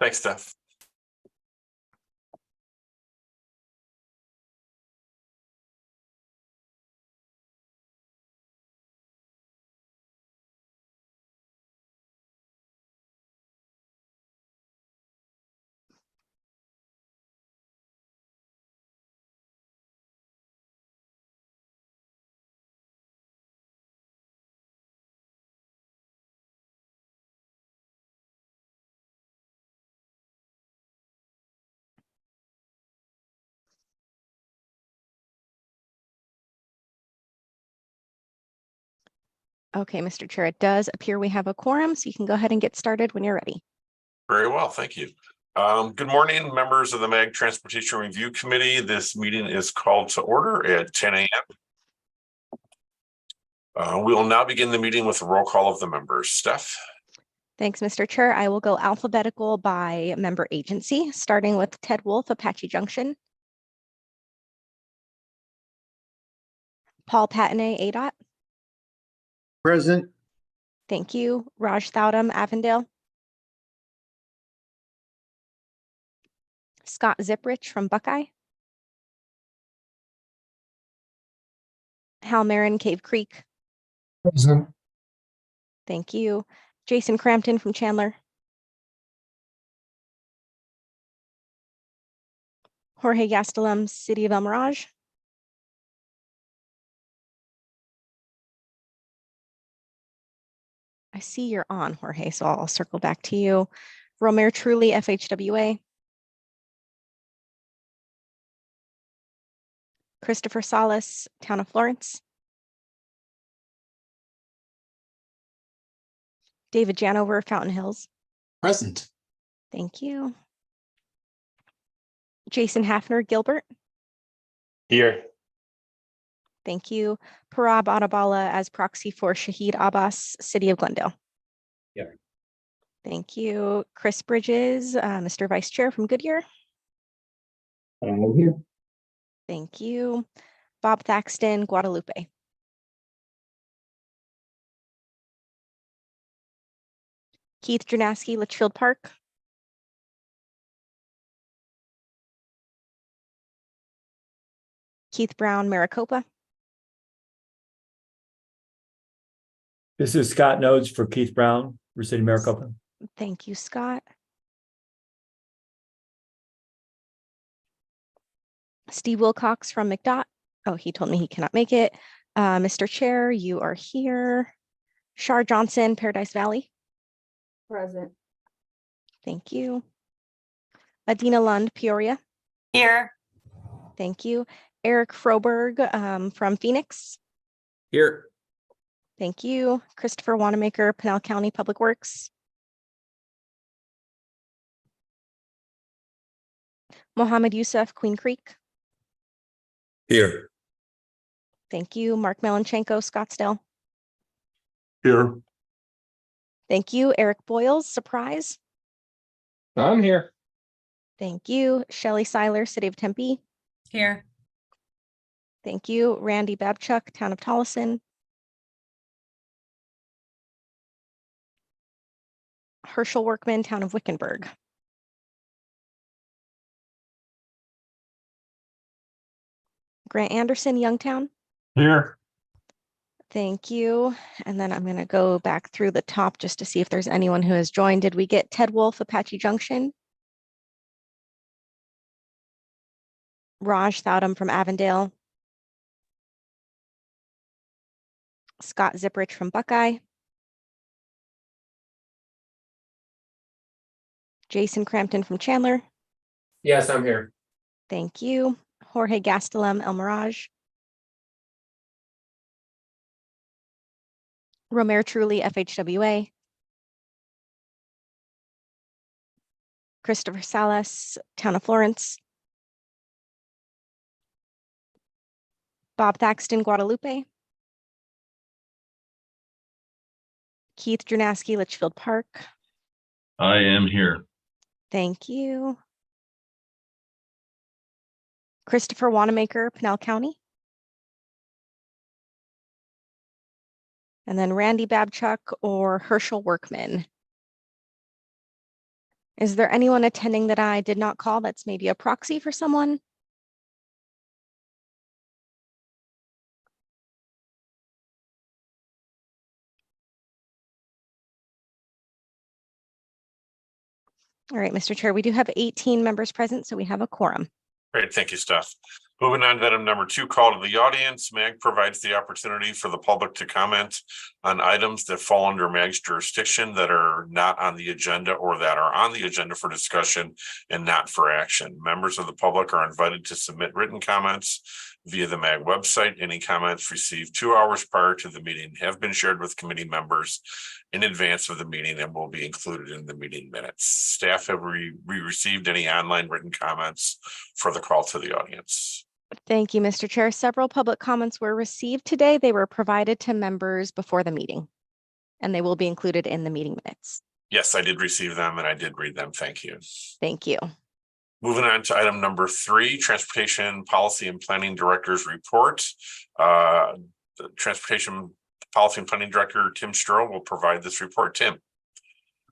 Thanks, Steph. Okay, Mr. Chair, it does appear we have a quorum, so you can go ahead and get started when you're ready. Very well, thank you. Good morning, members of the MAG Transportation Review Committee. This meeting is called to order at 10 a.m. We will now begin the meeting with a roll call of the members. Steph? Thanks, Mr. Chair. I will go alphabetical by member agency, starting with Ted Wolf, Apache Junction. Paul Patanay, ADOT. Present. Thank you. Raj Thowdam, Avondale. Scott Ziprich from Buckeye. Hal Marin, Cave Creek. Present. Thank you. Jason Crampton from Chandler. Jorge Gastelum, City of El Mirage. I see you're on, Jorge, so I'll circle back to you. Romer Truly, FHWA. Christopher Salas, Town of Florence. David Janover, Fountain Hills. Present. Thank you. Jason Hafner, Gilbert. Here. Thank you. Parab Adabala as proxy for Shahid Abbas, City of Glendale. Yeah. Thank you. Chris Bridges, Mr. Vice Chair from Goodyear. I'm here. Thank you. Bob Thaxton, Guadalupe. Keith Jernasky, Litchfield Park. Keith Brown, Maricopa. This is Scott Nodes for Keith Brown, for City of Maricopa. Thank you, Scott. Steve Wilcox from McDOT. Oh, he told me he cannot make it. Mr. Chair, you are here. Shar Johnson, Paradise Valley. Present. Thank you. Adina Lund, Peoria. Here. Thank you. Eric Froberg from Phoenix. Here. Thank you. Christopher Wanamaker, Pinal County Public Works. Mohammed Youssef, Queen Creek. Here. Thank you. Mark Melanchenko, Scottsdale. Here. Thank you. Eric Boyles, Surprise. I'm here. Thank you. Shelley Seiler, City of Tempe. Here. Thank you. Randy Babchuk, Town of Tolleson. Herschel Workman, Town of Wickenburg. Grant Anderson, Youngtown. Here. Thank you. And then I'm going to go back through the top just to see if there's anyone who has joined. Did we get Ted Wolf, Apache Junction? Raj Thowdam from Avondale. Scott Ziprich from Buckeye. Jason Crampton from Chandler. Yes, I'm here. Thank you. Jorge Gastelum, El Mirage. Romer Truly, FHWA. Christopher Salas, Town of Florence. Bob Thaxton, Guadalupe. Keith Jernasky, Litchfield Park. I am here. Thank you. Christopher Wanamaker, Pinal County. And then Randy Babchuk or Herschel Workman. Is there anyone attending that I did not call that's maybe a proxy for someone? All right, Mr. Chair, we do have 18 members present, so we have a quorum. Great, thank you, Steph. Moving on to item number 2, call to the audience. MAG provides the opportunity for the public to comment on items that fall under MAG's jurisdiction that are not on the agenda or that are on the agenda for discussion and not for action. Members of the public are invited to submit written comments via the MAG website. Any comments received 2 hours prior to the meeting have been shared with committee members in advance of the meeting and will be included in the meeting minutes. Staff, have we received any online written comments for the call to the audience? Thank you, Mr. Chair. Several public comments were received today. They were provided to members before the meeting, and they will be included in the meeting minutes. Yes, I did receive them and I did read them. Thank you. Thank you. Moving on to item number 3, Transportation Policy and Planning Director's Report. The Transportation Policy and Planning Director, Tim Stroh, will provide this report. Tim.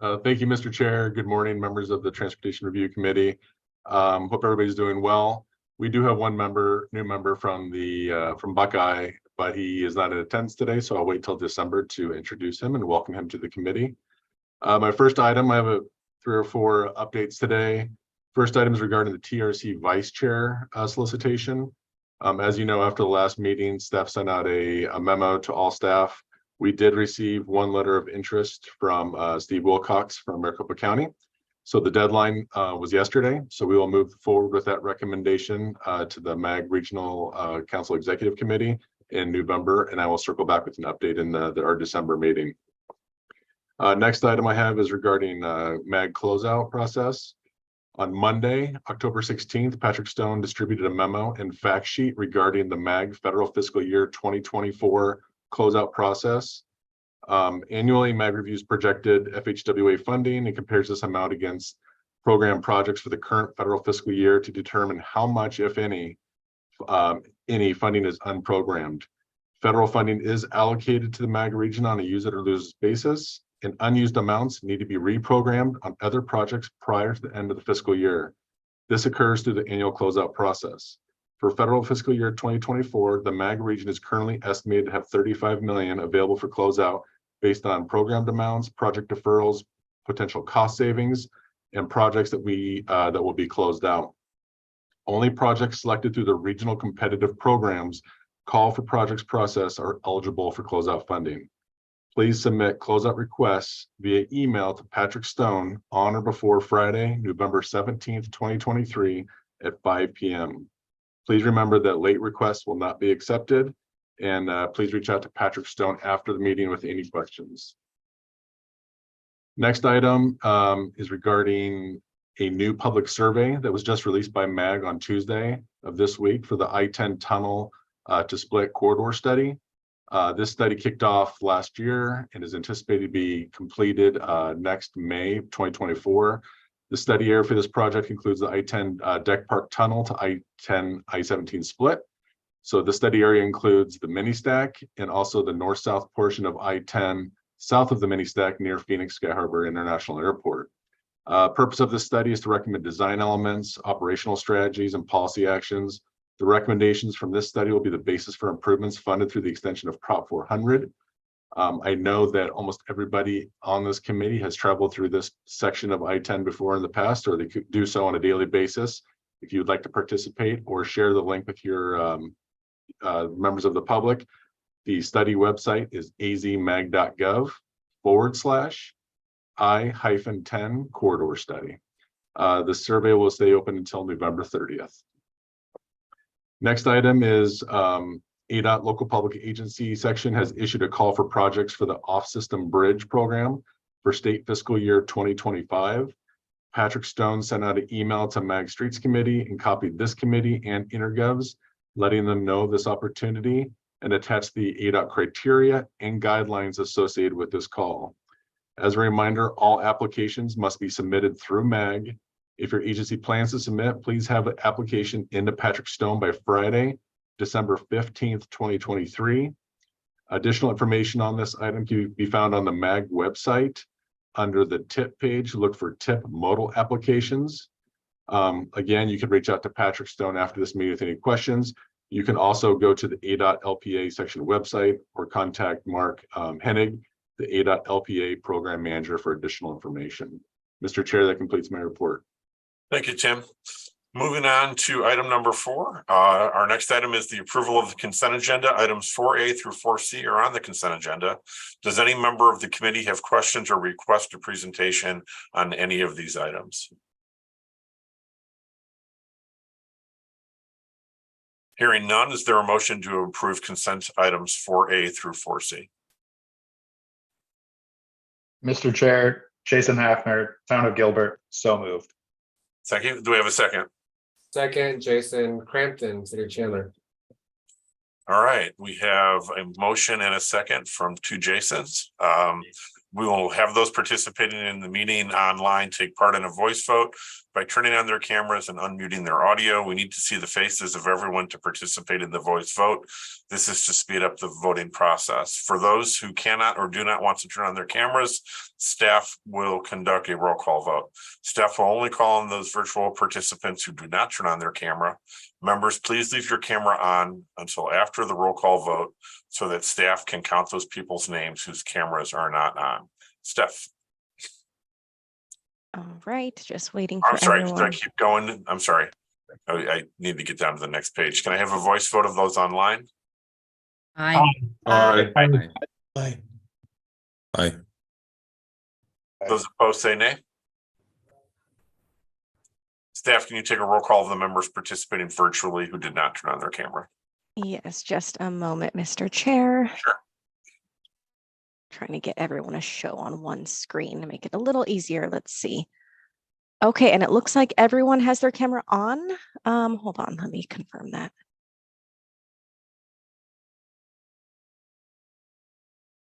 Thank you, Mr. Chair. Good morning, members of the Transportation Review Committee. Hope everybody's doing well. We do have one new member from Buckeye, but he is not in attendance today, so I'll wait till December to introduce him and welcome him to the committee. My first item, I have 3 or 4 updates today. First item is regarding the TRC Vice Chair solicitation. As you know, after the last meeting, staff sent out a memo to all staff. We did receive 1 letter of interest from Steve Wilcox from Maricopa County. So the deadline was yesterday. So we will move forward with that recommendation to the MAG Regional Council Executive Committee in November, and I will circle back with an update in our December meeting. Next item I have is regarding MAG closeout process. On Monday, October 16th, Patrick Stone distributed a memo and fact sheet regarding the MAG federal fiscal year 2024 closeout process. Annually, MAG reviews projected FHWA funding and compares this amount against program projects for the current federal fiscal year to determine how much, if any funding is unprogrammed. Federal funding is allocated to the MAG region on a use it or lose basis, and unused amounts need to be reprogrammed on other projects prior to the end of the fiscal year. This occurs through the annual closeout process. For federal fiscal year 2024, the MAG region is currently estimated to have $35 million available for closeout based on programmed amounts, project deferrals, potential cost savings, and projects that will be closed out. Only projects selected through the regional competitive programs call for projects process are eligible for closeout funding. Please submit closeout requests via email to Patrick Stone on or before Friday, November 17th, 2023 at 5 p.m. Please remember that late requests will not be accepted, and please reach out to Patrick Stone after the meeting with any questions. Next item is regarding a new public survey that was just released by MAG on Tuesday of this week for the I-10 tunnel to split corridor study. This study kicked off last year and is anticipated to be completed next May 2024. The study area for this project includes the I-10 Deck Park Tunnel to I-10 I-17 split. So the study area includes the mini stack and also the north-south portion of I-10 south of the mini stack near Phoenix Sky Harbor International Airport. Purpose of this study is to recommend design elements, operational strategies, and policy actions. The recommendations from this study will be the basis for improvements funded through the extension of Prop 400. I know that almost everybody on this committee has traveled through this section of I-10 before in the past, or they could do so on a daily basis. If you'd like to participate or share the link with your members of the public, the study website is azmag.gov/I-10 corridor study. The survey will stay open until November 30th. Next item is ADOT local public agency section has issued a call for projects for the off-system bridge program for state fiscal year 2025. Patrick Stone sent out an email to MAG Streets Committee and copied this committee and InterGovs, letting them know this opportunity and attached the ADOT criteria and guidelines associated with this call. As a reminder, all applications must be submitted through MAG. If your agency plans to submit, please have an application into Patrick Stone by Friday, December 15th, 2023. Additional information on this item can be found on the MAG website. under the tip page, look for tip modal applications. Again, you can reach out to Patrick Stone after this meeting with any questions. You can also go to the ADOT LPA section website or contact Mark Hennig, the ADOT LPA program manager, for additional information. Mr. Chair, that completes my report. Thank you, Tim. Moving on to item number 4. Our next item is the approval of the consent agenda. Items 4A through 4C are on the consent agenda. Does any member of the committee have questions or request a presentation on any of these items? Hearing none, is there a motion to approve consent items 4A through 4C? Mr. Chair, Jason Hafner, Town of Gilbert, so moved. Thank you. Do we have a second? Second, Jason Crampton, City of Chandler. All right, we have a motion and a second from 2 Jasons. We will have those participating in the meeting online take part in a voice vote by turning on their cameras and unmuting their audio. We need to see the faces of everyone to participate in the voice vote. This is to speed up the voting process. For those who cannot or do not want to turn on their cameras, staff will conduct a roll call vote. Staff will only call on those virtual participants who do not turn on their camera. Members, please leave your camera on until after the roll call vote so that staff can count those people's names whose cameras are not on. Steph. All right, just waiting I'm for sorry, everyone. did I keep going? I'm sorry. I need to get down to the next page. Can I have a voice vote of those online? Aye. Aye. Aye. Those opposed say nay. Staff, can you take a roll call of the members participating virtually who did not turn on their camera? Yes, just a moment, Mr. Chair. Sure. Trying to get everyone a show on one screen to make it a little easier. Let's see. Okay, and it looks like everyone has their camera on. Hold on, let me confirm that.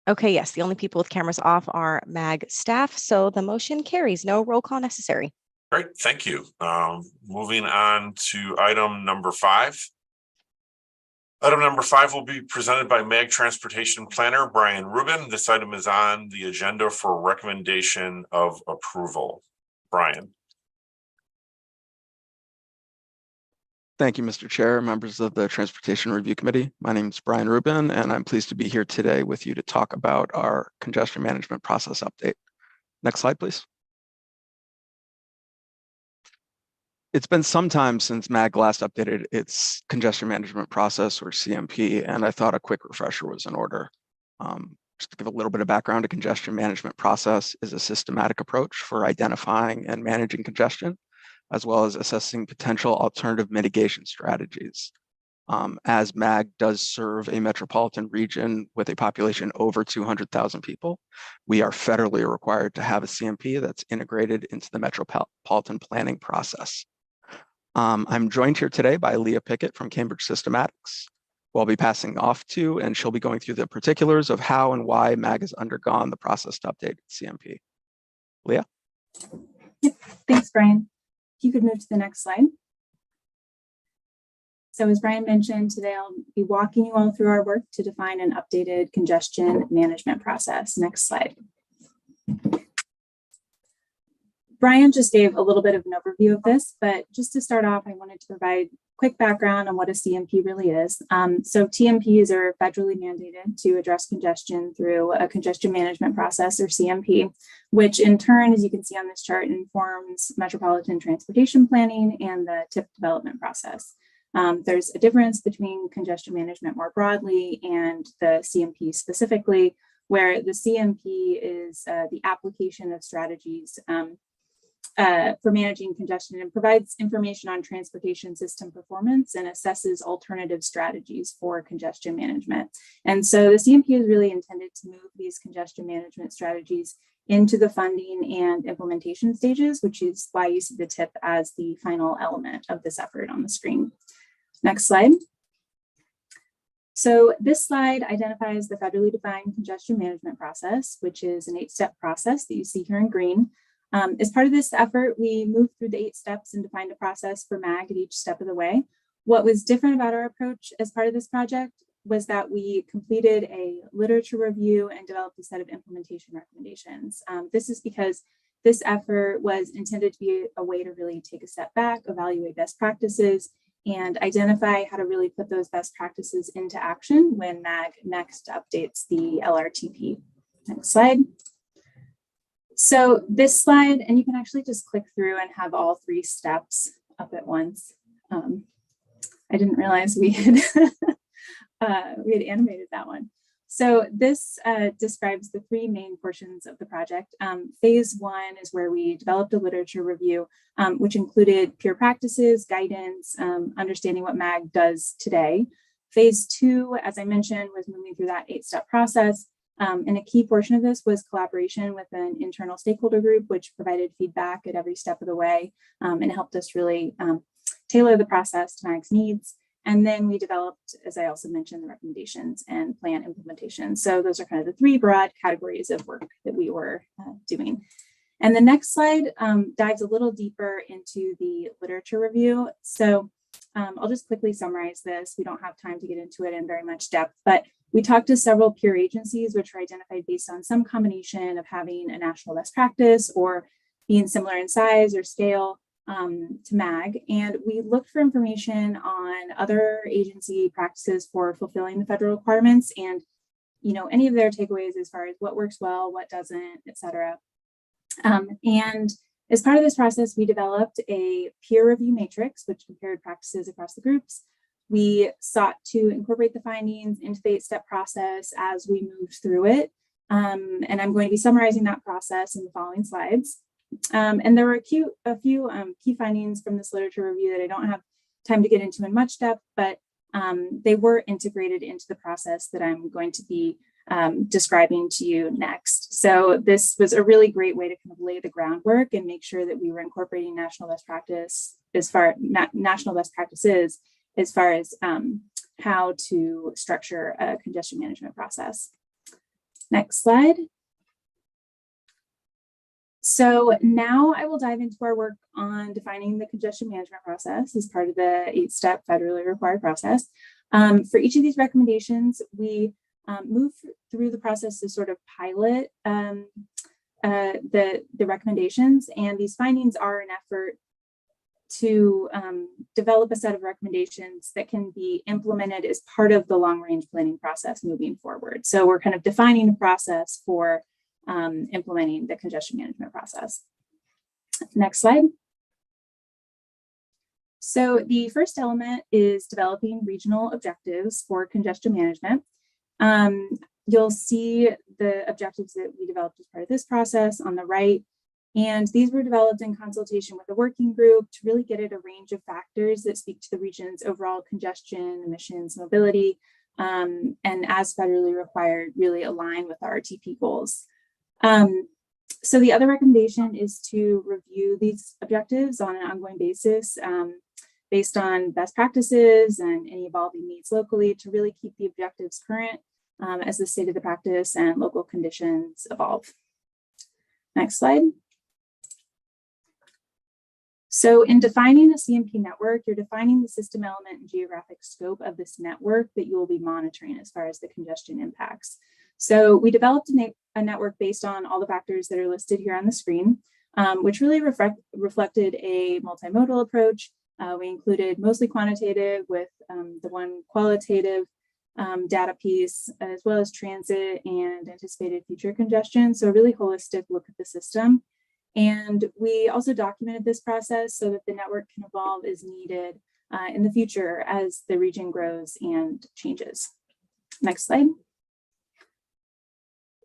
Okay, yes, the only people with cameras off are MAG staff, so the motion carries. No roll call necessary. Great, thank you. Moving on to item number 5. Item number 5 will be presented by MAG Transportation Planner Brian Rubin. This item is on the agenda for recommendation of approval. Brian. Thank you, Mr. Chair, members of the Transportation Review Committee. My name is Brian Rubin, and I'm pleased to be here today with you to talk about our congestion management process update. Next slide, please. It's been some time since MAG last updated its congestion management process, or CMP, and I thought a quick refresher was in order. Just to give a little bit of background, a congestion management process is a systematic approach for identifying and managing congestion, as well as assessing potential alternative mitigation strategies. As MAG does serve a metropolitan region with a population over 200,000 people, we are federally required to have a CMP that's integrated into the metropolitan planning process. I'm joined here today by Leah Pickett from Cambridge Systematics, who I'll be passing off to, and she'll be going through the particulars of how and why MAG has undergone the process to update CMP. Leah? Yep. Thanks, Brian. If you could move to the next slide. So as Brian mentioned, today I'll be walking you all through our work to define an updated congestion management process. Next slide. Brian just gave a little bit of an overview of this, but just to start off, I wanted to provide quick background on what a CMP really is. So TMPs are federally mandated to address congestion through a congestion management process, or CMP, which in turn, as you can see on this chart, informs metropolitan transportation planning and the TIP development process. There's a difference between congestion management more broadly and the CMP specifically, where the CMP is the application of strategies for managing congestion and provides information on transportation system performance and assesses alternative strategies for congestion management. And so the CMP is really intended to move these congestion management strategies into the funding and implementation stages, which is why you see the TIP as the final element of this effort on the screen. Next slide. So this slide identifies the federally defined congestion management process, which is an 8-step process that you see here in green. As part of this effort, we moved through the 8 steps and defined a process for MAG at each step of the way. What was different about our approach as part of this project was that we completed a literature review and developed a set of implementation recommendations. This is because this effort was intended to be a way to really take a step back, evaluate best practices, and identify how to really put those best practices into action when MAG next updates the LRTP. Next slide. So this slide, and you can actually just click through and have all 3 steps up at once. I didn't realize we had animated that one. So this describes the 3 main portions of the project. Phase 1 is where we developed a literature review, which included peer practices, guidance, understanding what MAG does today. Phase 2, as I mentioned, was moving through that 8-step process. And a key portion of this was collaboration with an internal stakeholder group, which provided feedback at every step of the way and helped us really tailor the process to MAG's needs. And then we developed, as I also mentioned, the recommendations and plan implementation. So those are kind of the 3 broad categories of work that we were doing. And the next slide dives a little deeper into the literature review. So I'll just quickly summarize this. We don't have time to get into it in very much depth, but we talked to several peer agencies, which were identified based on some combination of having a national best practice or being similar in size or scale to MAG. And we looked for information on other agency practices for fulfilling the federal requirements and, you know, any of their takeaways as far as what works well, what doesn't, et cetera. And as part of this process, we developed a peer review matrix, which compared practices across the groups. We sought to incorporate the findings into the 8-step process as we moved through it. And I'm going to be summarizing that process in the following slides. And there were a few key findings from this literature review that I don't have time to get into in much depth, but they were integrated into the process that I'm going to be describing to you next. So this was a really great way to kind of lay the groundwork and make sure that we were incorporating national best practices as far as how to structure a congestion management process. Next slide. So now I will dive into our work on defining the congestion management process as part of the 8-step federally required process. For each of these recommendations, we move through the process to sort of pilot the recommendations, and these findings are an effort to develop a set of recommendations that can be implemented as part of the long-range planning process moving forward. So we're kind of defining the process for implementing the congestion management process. Next slide. So the first element is developing regional objectives for congestion management. You'll see the objectives that we developed as part of this process on the right. And these were developed in consultation with a working group to really get at a range of factors that speak to the region's overall congestion, emissions, mobility, and as federally required, really align with our RTP goals. So the other recommendation is to review these objectives on an ongoing basis based on best practices and any evolving needs locally to really keep the objectives current as the state of the practice and local conditions evolve. Next slide. So in defining a CMP network, you're defining the system element and geographic scope of this network that you will be monitoring as far as the congestion impacts. So we developed a network based on all the factors that are listed here on the screen, which really reflected a multimodal approach. We included mostly quantitative with the one qualitative data piece, as well as transit and anticipated future congestion. So a really holistic look at the system. And we also documented this process so that the network can evolve as needed in the future as the region grows and changes. Next slide.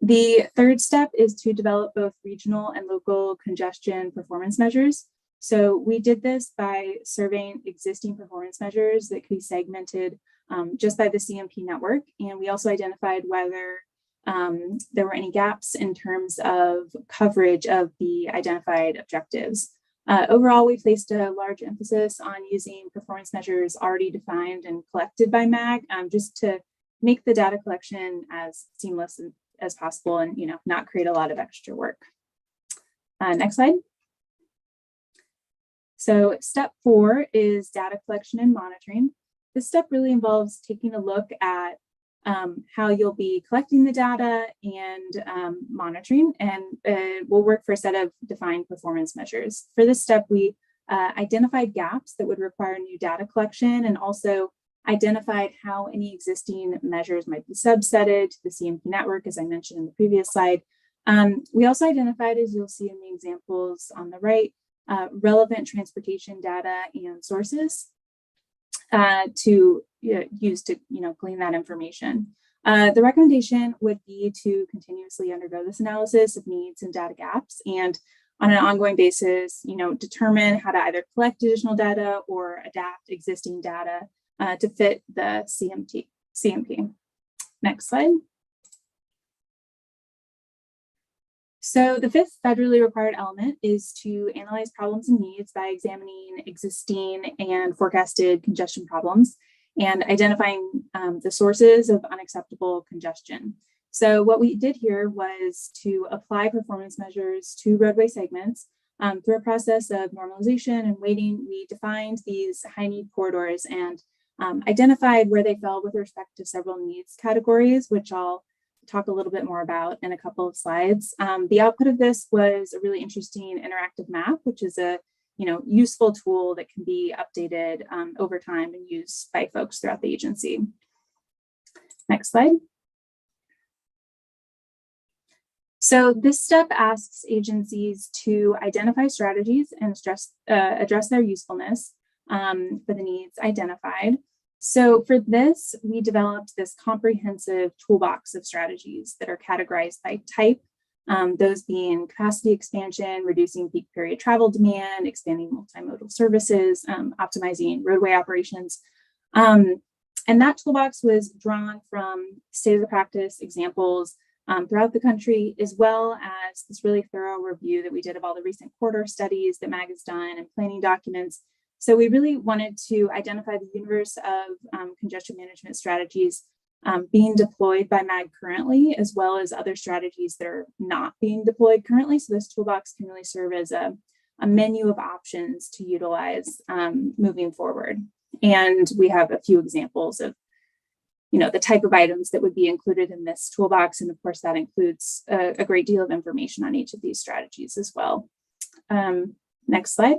The third step is to develop both regional and local congestion performance measures. So we did this by surveying existing performance measures that could be segmented just by the CMP network. And we also identified whether there were any gaps in terms of coverage of the identified objectives. Overall, we placed a large emphasis on using performance measures already defined and collected by MAG just to make the data collection as seamless as possible and not create a lot of extra work. Next slide. So step 4 is data collection and monitoring. This step really involves taking a look at how you'll be collecting the data and monitoring, and we'll work for a set of defined performance measures. For this step, we identified gaps that would require new data collection, and also identified how any existing measures might be subsetted to the CMP network, as I mentioned in the previous slide. We also identified, as you'll see in the examples on the right, relevant transportation data and sources to use to glean that information. The recommendation would be to continuously undergo this analysis of needs and data gaps, and on an ongoing basis, determine how to either collect additional data or adapt existing data to fit the CMP. Next slide. So the fifth federally required element is to analyze problems and needs by examining existing and forecasted congestion problems and identifying the sources of unacceptable congestion. So what we did here was to apply performance measures to roadway segments. Through a process of normalization and weighting, we defined these high need corridors and identified where they fell with respect to several needs categories, which I'll talk a little bit more about in a couple of slides. The output of this was a really interesting interactive map, which is a useful tool that can be updated over time and used by folks throughout the agency. Next slide. So this step asks agencies to identify strategies and address their usefulness for the needs identified. So for this, we developed this comprehensive toolbox of strategies that are categorized by type, those being capacity expansion, reducing peak period travel demand, expanding multimodal services, optimizing roadway operations. And that toolbox was drawn from state of the practice examples throughout the country, as well as this really thorough review that we did of all the recent corridor studies that MAG has done and planning documents. So we really wanted to identify the universe of congestion management strategies being deployed by MAG currently, as well as other strategies that are not being deployed currently. So this toolbox can really serve as a menu of options to utilize moving forward. And we have a few examples of the type of items that would be included in this toolbox. And of course, that includes a great deal of information on each of these strategies as well. Next slide.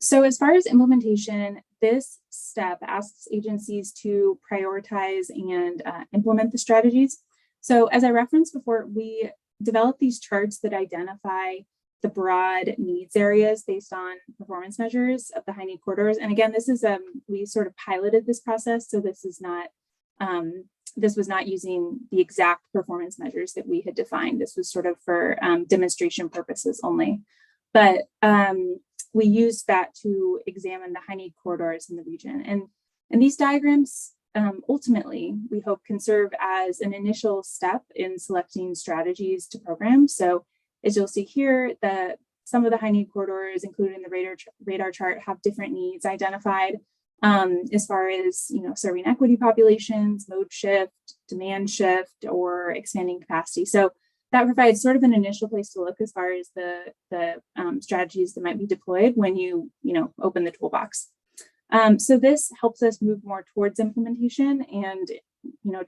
So as far as implementation, this step asks agencies to prioritize and implement the strategies. So as I referenced before, we developed these charts that identify the broad needs areas based on performance measures of the high need corridors. And again, this is we sort of piloted this process, so this is not this was not using the exact performance measures that we had defined. This was sort of for demonstration purposes only. But we used that to examine the high need corridors in the region. And these diagrams ultimately, we hope, can serve as an initial step in selecting strategies to program. So as you'll see here, some of the high need corridors included in the radar chart have different needs identified as far as serving equity populations, mode shift, demand shift, or expanding capacity. So that provides sort of an initial place to look as far as the strategies that might be deployed when you open the toolbox. So this helps us move more towards implementation and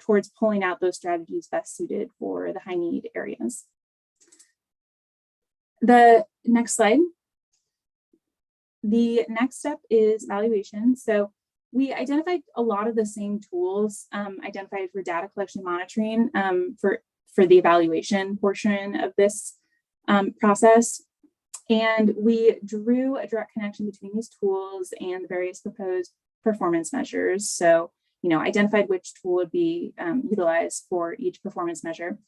towards pulling out those strategies best suited for the high need areas. The next slide. The next step is evaluation. So we identified a lot of the same tools identified for data collection monitoring for the evaluation portion of this process. And we drew a direct connection between these tools and the various proposed performance measures. So, identified which tool would be utilized for each performance measure.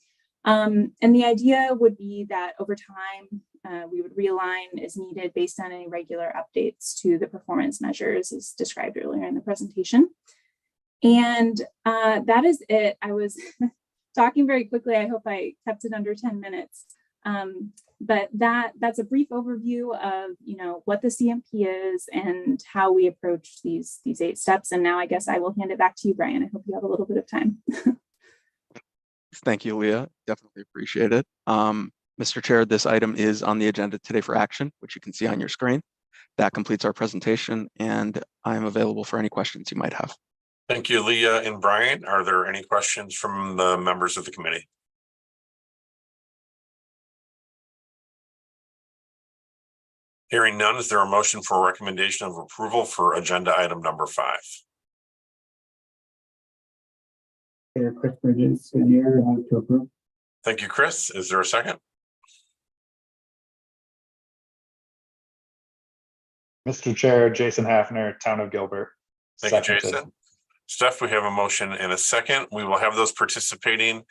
And the idea would be that over time, we would realign as needed based on any regular updates to the performance measures as described earlier in the presentation. And that is it. I was talking very quickly. I hope I kept it under 10 minutes. But that's a brief overview of what the CMP is and how we approach these 8 steps. And now I guess I will hand it back to you, Brian. I hope you have a little bit of time. Thank you, Leah. Definitely appreciate it. Mr. Chair, this item is on the agenda today for action, which you can see on your screen. That completes our presentation, and I am available for any questions you might have. Thank you, Leah and Brian. Are there any questions from the members of the committee? Hearing none, is there a motion for a recommendation of approval for agenda item number 5? Chris Bridges, Senior, move to approve. Thank you, Chris. Is there a second? Mr. Chair, Jason Hafner, Town of Gilbert. Thank you, Seconded. Jason. Steph, we have a motion and a second. We will have those participating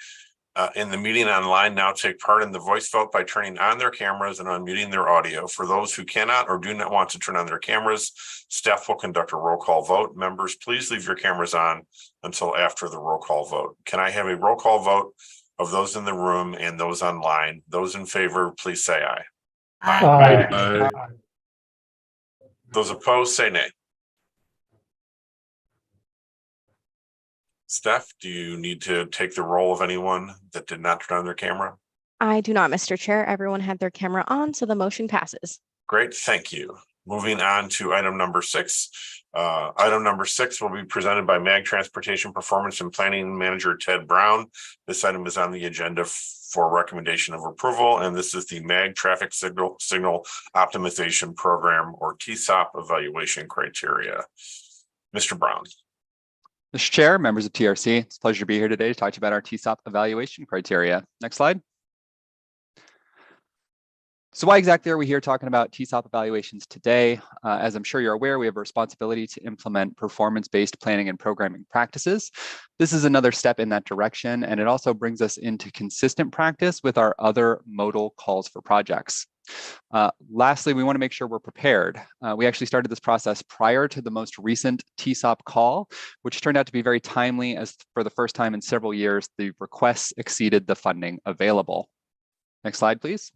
in the meeting online now take part in the voice vote by turning on their cameras and unmuting their audio. For those who cannot or do not want to turn on their cameras, staff will conduct a roll call vote. Members, please leave your cameras on until after the roll call vote. Can I have a roll call vote of those in the room and those online? Those in favor, please say aye. Aye. Those opposed, say nay. Steph, do you need to take the roll of anyone that did not turn on their camera? I do not, Mr. Chair. Everyone had their camera on, so the motion passes. Great, thank you. Moving on to item number 6. Item number 6 will be presented by MAG Transportation Performance and Planning Manager Ted Brown. This item is on the agenda for recommendation of approval, and this is the MAG Traffic Signal Optimization Program, or TSOP, evaluation criteria. Mr. Brown. Mr. Chair, members of TRC, it's a pleasure to be here today to talk to you about our TSOP evaluation criteria. Next slide. So why exactly are we here talking about TSOP evaluations today? As I'm sure you're aware, we have a responsibility to implement performance-based planning and programming practices. This is another step in that direction, and it also brings us into consistent practice with our other modal calls for projects. Lastly, we want to make sure we're prepared. We actually started this process prior to the most recent TSOP call, which turned out to be very timely, as for the first time in several years, the requests exceeded the funding available. Next slide, please.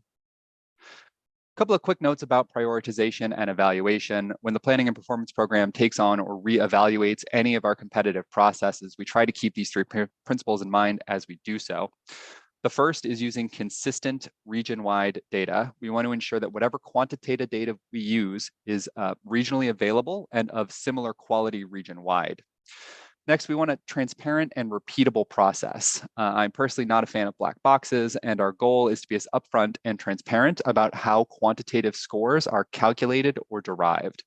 A couple of quick notes about prioritization and evaluation. When the planning and performance program takes on or reevaluates any of our competitive processes, we try to keep these 3 principles in mind as we do so. The first is using consistent region-wide data. We want to ensure that whatever quantitative data we use is regionally available and of similar quality region-wide. Next, we want a transparent and repeatable process. I'm personally not a fan of black boxes, and our goal is to be as upfront and transparent about how quantitative scores are calculated or derived.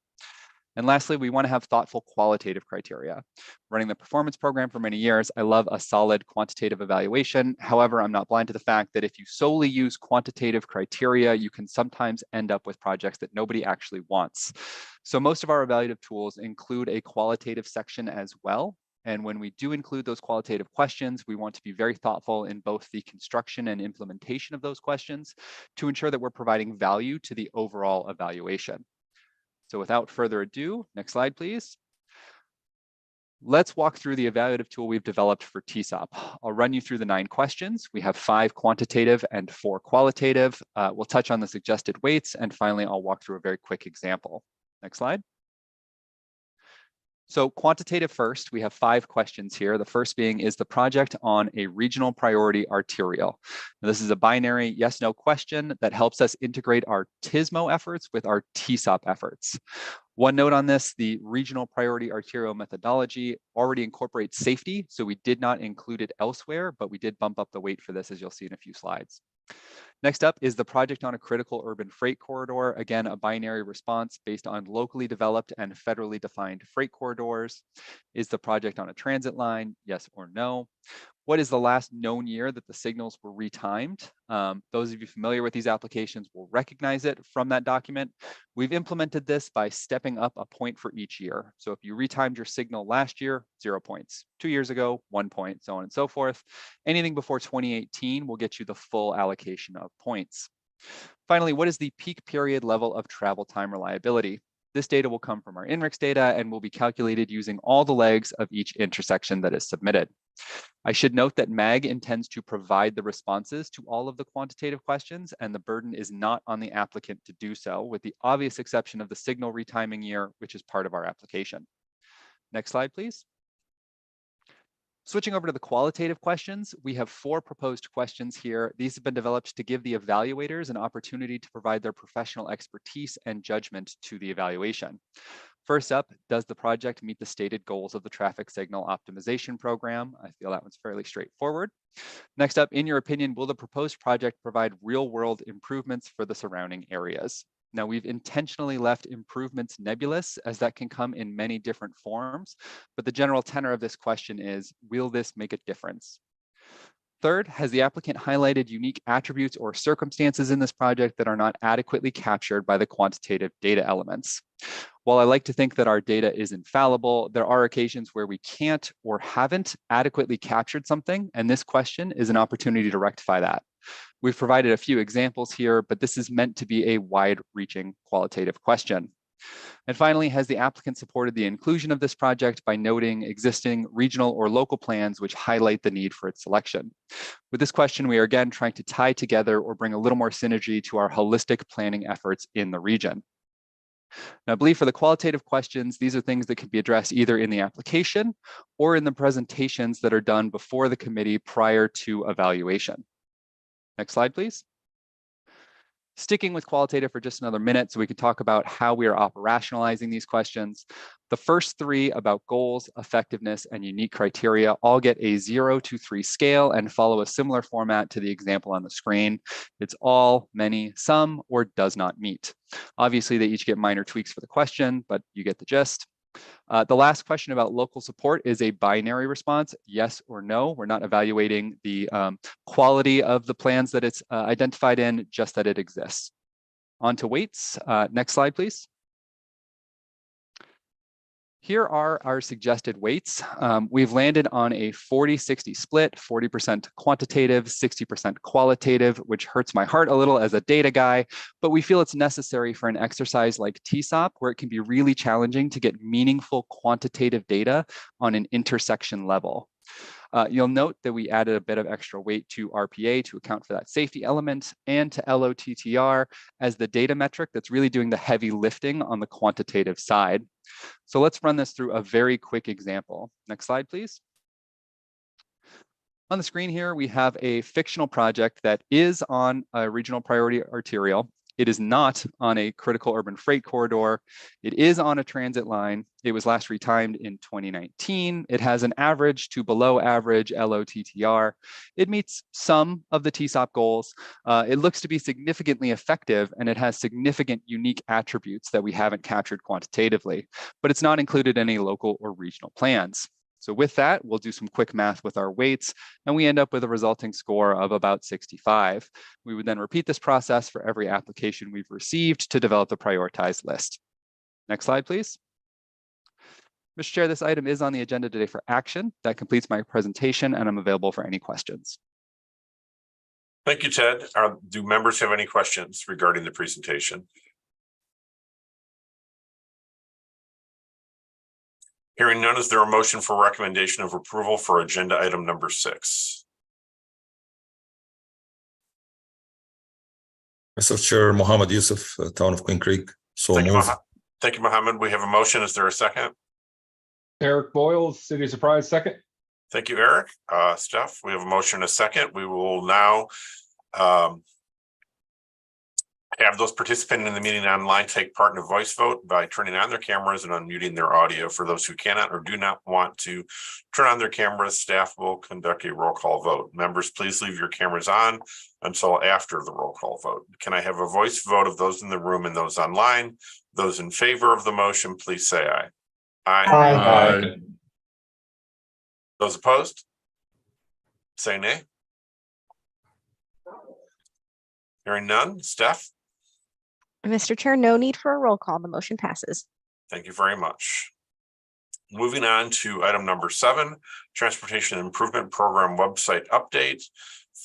And lastly, we want to have thoughtful qualitative criteria. Running the performance program for many years, I love a solid quantitative evaluation. However, I'm not blind to the fact that if you solely use quantitative criteria, you can sometimes end up with projects that nobody actually wants. So most of our evaluative tools include a qualitative section as well. And when we do include those qualitative questions, we want to be very thoughtful in both the construction and implementation of those questions to ensure that we're providing value to the overall evaluation. So without further ado, next slide, please. Let's walk through the evaluative tool we've developed for TSOP. I'll run you through the 9 questions. We have 5 quantitative and 4 qualitative. We'll touch on the suggested weights, and finally, I'll walk through a very quick example. Next slide. So quantitative first, we have 5 questions here. The first being, is the project on a regional priority arterial? Now, this is a binary yes/no question that helps us integrate our TISMO efforts with our TSOP efforts. One note on this, the regional priority arterial methodology already incorporates safety, so we did not include it elsewhere, but we did bump up the weight for this, as you'll see in a few slides. Next up is the project on a critical urban freight corridor. Again, a binary response based on locally developed and federally defined freight corridors. Is the project on a transit line? Yes or no? What is the last known year that the signals were retimed? Those of you familiar with these applications will recognize it from that document. We've implemented this by stepping up a point for each year. So if you retimed your signal last year, 0 points. 2 years ago, 1 point, so on and so forth. Anything before 2018 will get you the full allocation of points. Finally, what is the peak period level of travel time reliability? This data will come from our INRIX data and will be calculated using all the legs of each intersection that is submitted. I should note that MAG intends to provide the responses to all of the quantitative questions, and the burden is not on the applicant to do so, with the obvious exception of the signal retiming year, which is part of our application. Next slide, please. Switching over to the qualitative questions, we have 4 proposed questions here. These have been developed to give the evaluators an opportunity to provide their professional expertise and judgment to the evaluation. First up, does the project meet the stated goals of the traffic signal optimization program? I feel that one's fairly straightforward. Next up, in your opinion, will the proposed project provide real-world improvements for the surrounding areas? Now, we've intentionally left improvements nebulous, as that can come in many different forms, but the general tenor of this question is, will this make a difference? Third, has the applicant highlighted unique attributes or circumstances in this project that are not adequately captured by the quantitative data elements? While I like to think that our data is infallible, there are occasions where we can't or haven't adequately captured something, and this question is an opportunity to rectify that. We've provided a few examples here, but this is meant to be a wide-reaching qualitative question. And finally, has the applicant supported the inclusion of this project by noting existing regional or local plans which highlight the need for its selection? With this question, we are again trying to tie together or bring a little more synergy to our holistic planning efforts in the region. Now, I believe for the qualitative questions, these are things that can be addressed either in the application or in the presentations that are done before the committee prior to evaluation. Next slide, please. Sticking with qualitative for just another minute so we can talk about how we are operationalizing these questions. The first three about goals, effectiveness, and unique criteria all get a 0 to 3 scale and follow a similar format to the example on the screen. It's all, many, some, or does not meet. Obviously, they each get minor tweaks for the question, but you get the gist. The last question about local support is a binary response, yes or no. We're not evaluating the quality of the plans that it's identified in, just that it exists. On to weights. Next slide, please. Here are our suggested weights. We've landed on a 40-60 split, 40% quantitative, 60% qualitative, which hurts my heart a little as a data guy, but we feel it's necessary for an exercise like TSOP, where it can be really challenging to get meaningful quantitative data on an intersection level. You'll note that we added a bit of extra weight to RPA to account for that safety element and to LOTTR as the data metric that's really doing the heavy lifting on the quantitative side. So let's run this through a very quick example. Next slide, please. On the screen here, we have a fictional project that is on a regional priority arterial. It is not on a critical urban freight corridor. It is on a transit line. It was last retimed in 2019. It has an average to below average LOTTR. It meets some of the TSOP goals. It looks to be significantly effective, and it has significant unique attributes that we haven't captured quantitatively, but it's not included in any local or regional plans. So with that, we'll do some quick math with our weights, and we end up with a resulting score of about 65. We would then repeat this process for every application we've received to develop the prioritized list. Next slide, please. Mr. Chair, this item is on the agenda today for action. That completes my presentation, and I'm available for any questions. Thank you, Ted. Do members have any questions regarding the presentation? Hearing none, is there a motion for recommendation of approval for agenda item number 6? Mr. Chair, Mohammed Yusuf, Town of Queen Creek. So Thank move. Thank you, Mohammed. We have a motion. Is there a second? Eric Boyles, City of Surprise, second. Thank you, Eric. Steph, we have a motion and a second. We will now have those participating in the meeting online take part in a voice vote by turning on their cameras and unmuting their audio. For those who cannot or do not want to turn on their cameras, staff will conduct a roll call vote. Members, please leave your cameras on until after the roll call vote. Can I have a voice vote of those in the room and those online? Those in favor of the motion, please say aye. Aye. Those opposed? Say nay. Hearing none. Steph? Mr. Chair, no need for a roll call. The motion passes. Thank you very much. Moving on to item number 7, Transportation Improvement Program website update,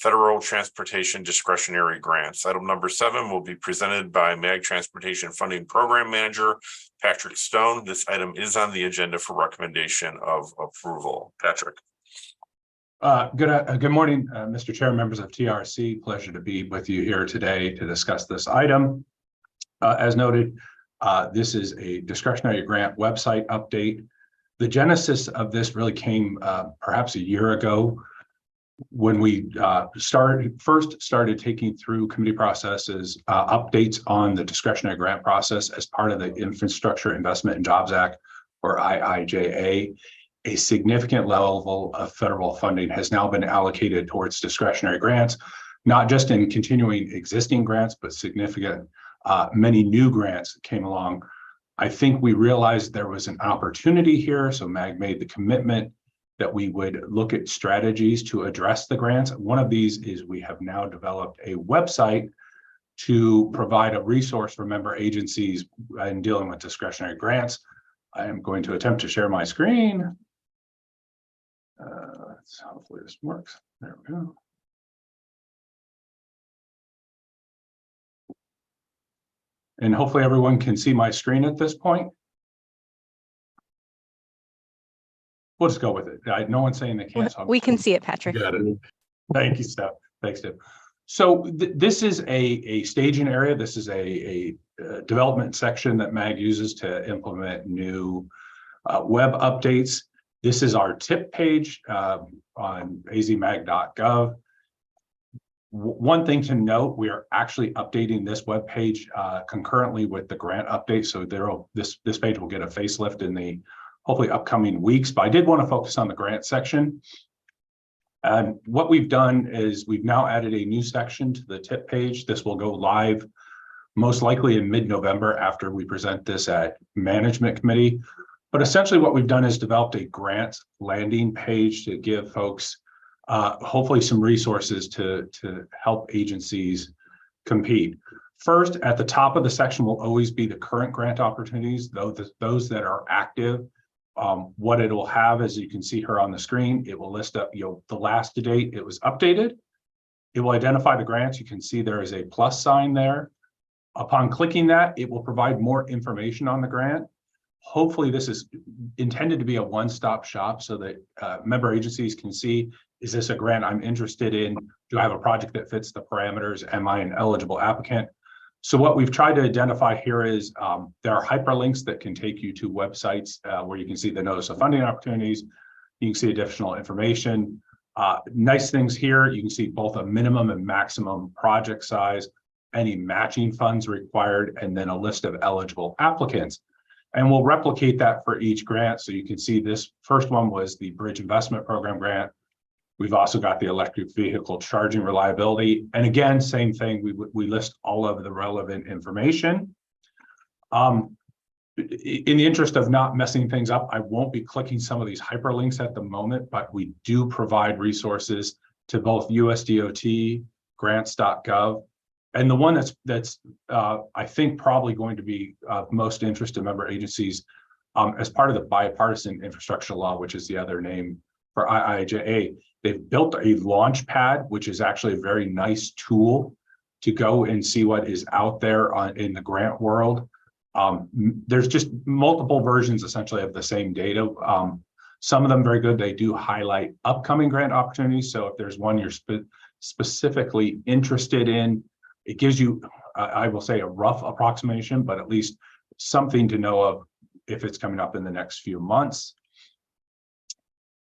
Federal Transportation Discretionary Grants. Item number 7 will be presented by MAG Transportation Funding Program Manager, Patrick Stone. This item is on the agenda for recommendation of approval. Patrick. Good morning, Mr. Chair, members of TRC. Pleasure to be with you here today to discuss this item. As noted, this is a discretionary grant website update. The genesis of this really came perhaps a year ago when we first started taking through committee processes, updates on the discretionary grant process as part of the Infrastructure Investment and Jobs Act, or IIJA, a significant level of federal funding has now been allocated towards discretionary grants, not just in continuing existing grants, but significant, many new grants came along. I think we realized there was an opportunity here, so MAG made the commitment that we would look at strategies to address the grants. One of these is we have now developed a website to provide a resource for member agencies in dealing with discretionary grants. I am going to attempt to share my screen. Hopefully this works. There we go. And hopefully everyone can see my screen at this point. We'll just go with it. No one's saying they can't. So We can see it, Patrick. got it. Thank you, Steph. Thanks, Steph. So this is a staging area. This is a development section that MAG uses to implement new web updates. This is our tip page on azmag.gov. One thing to note, we are actually updating this web page concurrently with the grant update. So this page will get a facelift in the hopefully upcoming weeks, but I did want to focus on the grant section. And what we've done is we've now added a new section to the tip page. This will go live most likely in mid-November after we present this at management committee. But essentially what we've done is developed a grant landing page to give folks hopefully some resources to help agencies compete. First, at the top of the section will always be the current grant opportunities, those that are active. What it will have, as you can see here on the screen, it will list up the last date it was updated. It will identify the grants. You can see there is a plus sign there. Upon clicking that, it will provide more information on the grant. Hopefully this is intended to be a one-stop shop so that member agencies can see, is this a grant I'm interested in? Do I have a project that fits the parameters? Am I an eligible applicant? So what we've tried to identify here is there are hyperlinks that can take you to websites where you can see the notice of funding opportunities. You can see additional information. Nice things here, you can see both a minimum and maximum project size, any matching funds required, and then a list of eligible applicants. And we'll replicate that for each grant. So you can see this first one was the Bridge Investment Program grant. We've also got the electric vehicle charging reliability. And again, same thing, we list all of the relevant information. In the interest of not messing things up, I won't be clicking some of these hyperlinks at the moment, but we do provide resources to both USDOT, grants.gov, and the one that's I think probably going to be of most interest to member agencies as part of the bipartisan infrastructure law, which is the other name for IIJA. They've built a launch pad, which is actually a very nice tool to go and see what is out there in the grant world. There's just multiple versions essentially of the same data. Some of them very good. They do highlight upcoming grant opportunities. So if there's one you're specifically interested in, it gives you, I will say, a rough approximation, but at least something to know of if it's coming up in the next few months.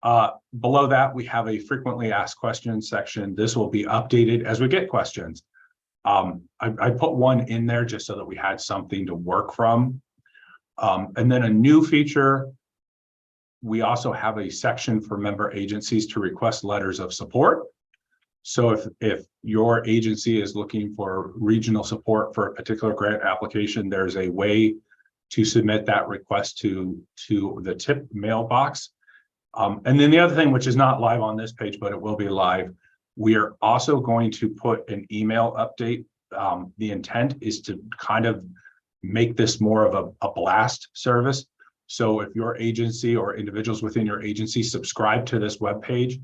Below that, we have a frequently asked questions section. This will be updated as we get questions. I put one in there just so that we had something to work from. And then a new feature, we also have a section for member agencies to request letters of support. So if your agency is looking for regional support for a particular grant application, there's a way to submit that request to the TIP mailbox. And then the other thing, which is not live on this page, but it will be live, we are also going to put an email update. The intent is to kind of make this more of a blast service. So if your agency or individuals within your agency subscribe to this webpage,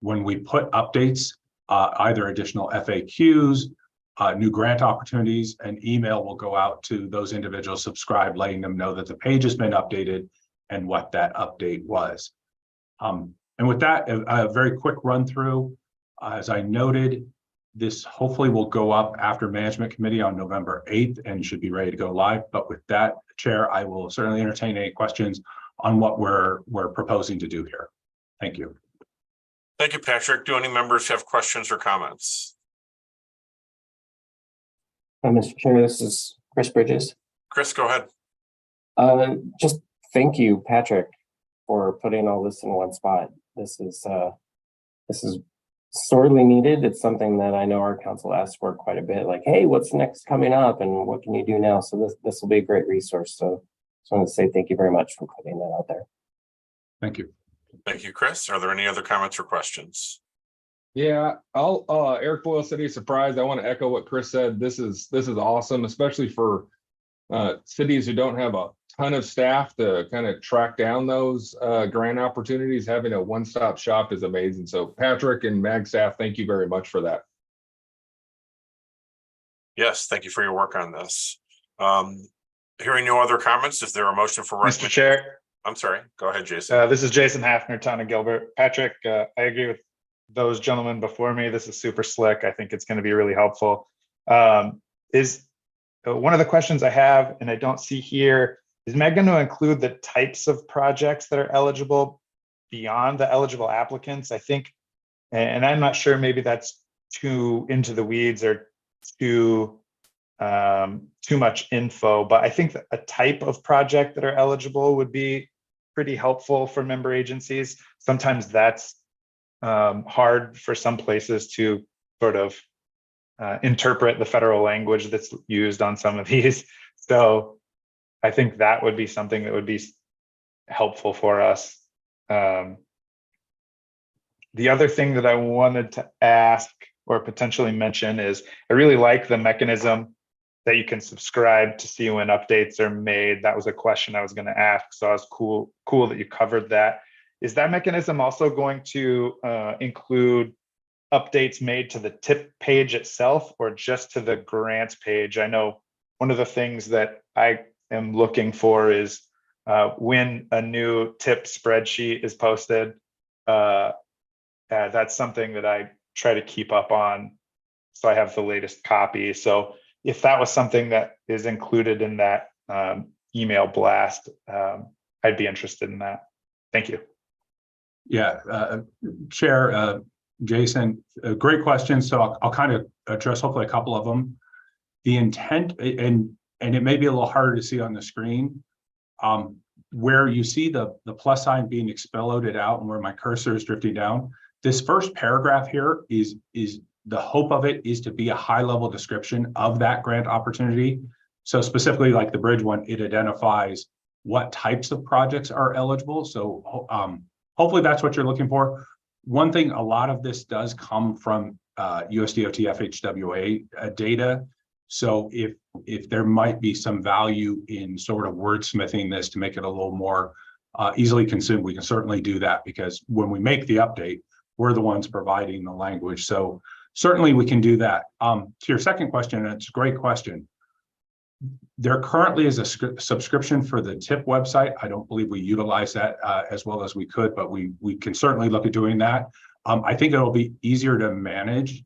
when we put updates, either additional FAQs, new grant opportunities, an email will go out to those individuals subscribed, letting them know that the page has been updated and what that update was. And with that, a very quick run through. As I noted, this hopefully will go up after management committee on November 8th and should be ready to go live. But with that, Chair, I will certainly entertain any questions on what we're proposing to do here. Thank you. Thank you, Patrick. Do any members have questions or comments? Mr. Chair, this is Chris Bridges. Chris, go ahead. Just thank you, Patrick, for putting all this in one spot. This is sorely needed. It's something that I know our council asks for quite a bit, like, hey, what's next coming up and what can you do now? So this will be a great resource. So just wanted to say thank you very much for putting that out there. Thank you. Thank you, Chris. Are there any other comments or questions? Yeah, I'll Eric Boyle, City of Surprise. I want to echo what Chris said. This is awesome, especially for cities who don't have a ton of staff to kind of track down those grant opportunities. Having a one-stop shop is amazing. So Patrick and MAG staff, thank you very much for that. Yes, thank you for your work on this. Hearing no other comments, is there a motion for Mr. Chair, I'm sorry, go ahead, Jason. this is Jason Hafner, Town of Gilbert. Patrick, I agree with those gentlemen before me. This is super slick. I think it's going to be really helpful. Is one of the questions I have, and I don't see here, is Meg going to include the types of projects that are eligible beyond the eligible applicants? I think, and I'm not sure, maybe that's too into the weeds or too much info, but I think that a type of project that are eligible would be pretty helpful for member agencies. Sometimes that's hard for some places to sort of interpret the federal language that's used on some of these. So I think that would be something that would be helpful for us. The other thing that I wanted to ask or potentially mention is I really like the mechanism that you can subscribe to see when updates are made. That was a question I was going to ask, so I was cool that you covered that. Is that mechanism also going to include updates made to the TIP page itself or just to the grants page? I know one of the things that I am looking for is when a new TIP spreadsheet is posted, that's something that I try to keep up on, so I have the latest copy. So if that was something that is included in that email blast, I'd be interested in that. Thank you. Yeah, Chair, Jason, great question. So I'll kind of address hopefully a couple of them. The intent, and it may be a little harder to see on the screen, where you see the plus sign being exploded out and where my cursor is drifting down. This first paragraph here is the hope of it is to be a high level description of that grant opportunity. So specifically like the bridge one, it identifies what types of projects are eligible. So hopefully that's what you're looking for. One thing, a lot of this does come from USDOT FHWA data. So if there might be some value in sort of wordsmithing this to make it a little more easily consumed, we can certainly do that, because when we make the update, we're the ones providing the language. So certainly we can do that. To your second question, and it's a great question. There currently is a subscription for the TIP website. I don't believe we utilize that as well as we could, but we can certainly look at doing that. I think it'll be easier to manage.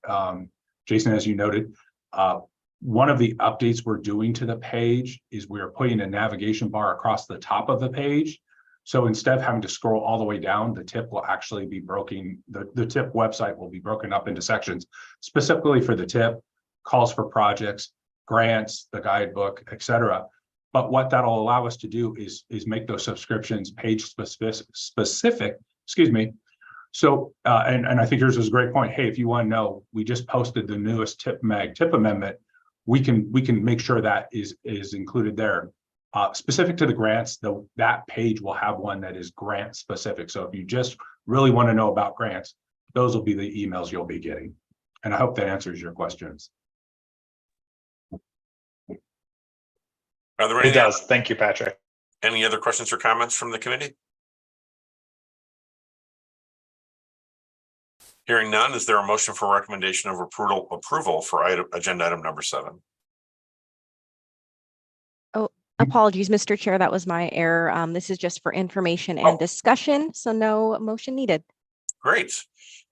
Jason, as you noted, one of the updates we're doing to the page is we're putting a navigation bar across the top of the page. So instead of having to scroll all the way down, the TIP will actually be broken. The TIP website will be broken up into sections specifically for the TIP, calls for projects, grants, the guidebook, etc. But what that'll allow us to do is make those subscriptions page specific, excuse me. So, and I think yours is a great point. Hey, if you want to know, we just posted the newest TIP amendment. We can make sure that is included there. Specific to the grants, that page will have one that is grant specific. So if you just really want to know about grants, those will be the emails you'll be getting. And I hope that answers your questions. Are there any, It does. Thank you, Patrick. any other questions or comments from the committee? Hearing none, is there a motion for recommendation of approval for agenda item number 7? Apologies, Mr. Chair, that was my error. This is just for information and discussion, so no motion needed. Great.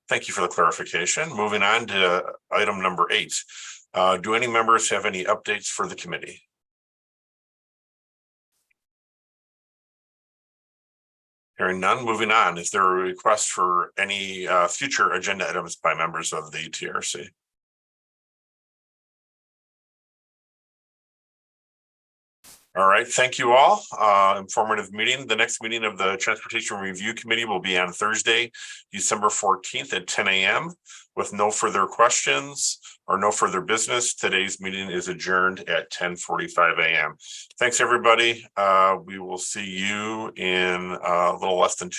Thank you for the clarification. Moving on to item number 8. Do any members have any updates for the committee? Hearing none, moving on. Is there a request for any future agenda items by members of the TRC? All right, thank you all. Informative meeting. The next meeting of the Transportation Review Committee will be on Thursday, December 14th at 10 a.m. With no further questions or no further business, today's meeting is adjourned at 10:45 a.m. Thanks, everybody. We will see you in a little less than 2